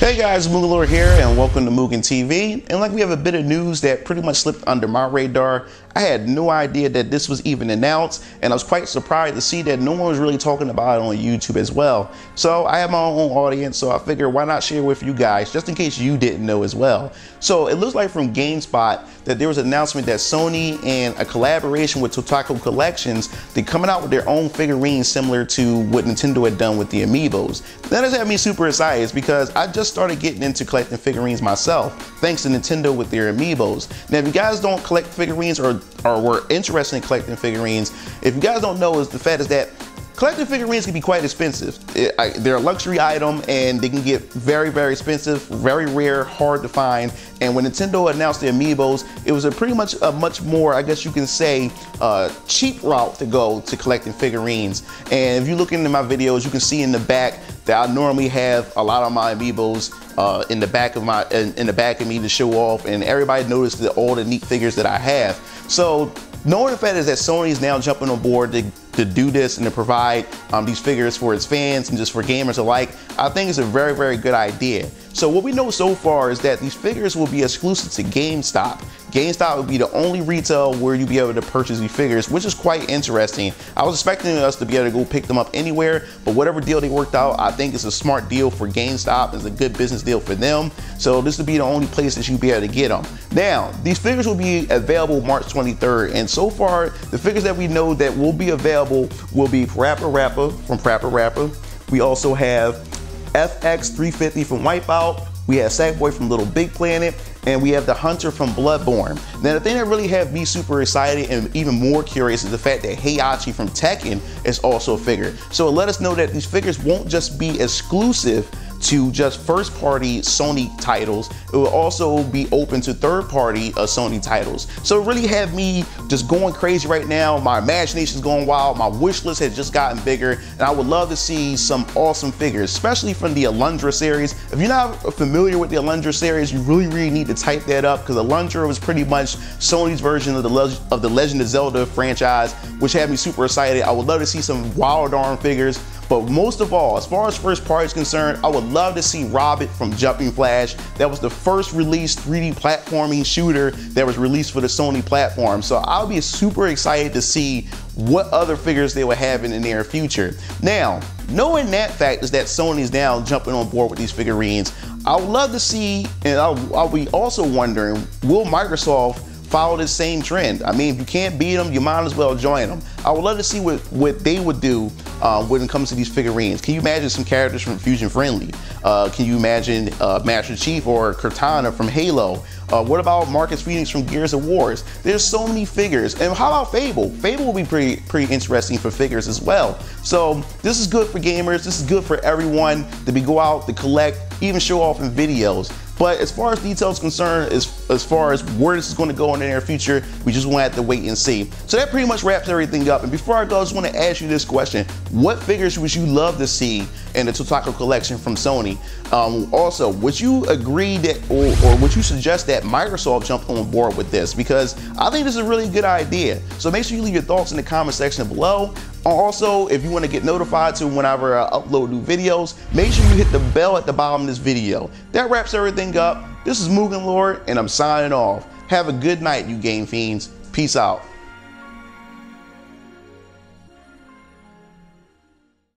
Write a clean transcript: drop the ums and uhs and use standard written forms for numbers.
Hey guys, MugenLord here and welcome to Mugen TV. And like we have a bit of news that pretty much slipped under my radar. I had no idea that this was even announced, and I was quite surprised to see that no one was really talking about it on YouTube as well. So I have my own audience, so I figured why not share with you guys, just in case you didn't know as well. So it looks like from GameSpot that there was an announcement that Sony and a collaboration with Totaku Collections, they're coming out with their own figurines similar to what Nintendo had done with the Amiibos. That has had me super excited because I just started getting into collecting figurines myself, thanks to Nintendo with their Amiibos. Now, if you guys don't collect figurines or were interested in collecting figurines, if you guys don't know, is the fact is that collecting figurines can be quite expensive. They're a luxury item and they can get very, very expensive, very rare, hard to find. And when Nintendo announced the Amiibos, it was pretty much a much more, I guess you can say, cheap route to go to collecting figurines. And if you look into my videos, you can see in the back that I normally have a lot of my Amiibos in the back of me to show off, and everybody noticed all the neat figures that I have. So knowing the fact is that Sony is now jumping on board to do this and to provide these figures for its fans and just for gamers alike, I think it's a very, very good idea. So what we know so far is that these figures will be exclusive to GameStop. GameStop will be the only retail where you'll be able to purchase these figures, which is quite interesting. I was expecting us to be able to go pick them up anywhere, but whatever deal they worked out, I think it's a smart deal for GameStop. It's a good business deal for them. So this will be the only place that you'll be able to get them. Now, these figures will be available March 23rd, and so far, the figures that we know that will be available will be Parappa Rapper from Parappa Rapper. We also have FX350 from Wipeout. We have Sackboy from Little Big Planet, and we have the Hunter from Bloodborne. Now, the thing that really had me super excited and even more curious is the fact that Heihachi from Tekken is also a figure. So it let us know that these figures won't just be exclusive to just first-party Sony titles. It will also be open to third-party Sony titles. So it really had me just going crazy right now. My imagination is going wild. My wish list has just gotten bigger, and I would love to see some awesome figures, especially from the Alundra series. If you're not familiar with the Alundra series, you really need to type that up, because Alundra was pretty much Sony's version of the Legend of Zelda franchise, which had me super excited. I would love to see some wild arm figures. But most of all, as far as first party is concerned, I would love to see Robert from Jumping Flash. That was the first released 3D platforming shooter that was released for the Sony platform. So I'll be super excited to see what other figures they will have in the near future. Now, knowing that fact is that Sony's now jumping on board with these figurines, I would love to see, and I'll be also wondering, will Microsoft follow this same trend? I mean, if you can't beat them, you might as well join them. I would love to see what they would do when it comes to these figurines. Can you imagine some characters from Fusion Friendly? Can you imagine Master Chief or Cortana from Halo? What about Marcus Phoenix from Gears of Wars? There's so many figures. And how about Fable? Fable will be pretty interesting for figures as well. So this is good for gamers. This is good for everyone to go out, to collect, even show off in videos. But as far as details concerned, as far as where this is going to go in the near future, we just want to have to wait and see. So that pretty much wraps everything up. And before I go, I just want to ask you this question. What figures would you love to see in the Totaku collection from Sony? Also, would you agree that, or would you suggest that Microsoft jump on board with this? Because I think this is a really good idea. So make sure you leave your thoughts in the comment section below. Also, if you want to get notified to whenever I upload new videos, make sure you hit the bell at the bottom of this video. That wraps everything up. This is MugenLord, and I'm signing off. Have a good night, you game fiends. Peace out.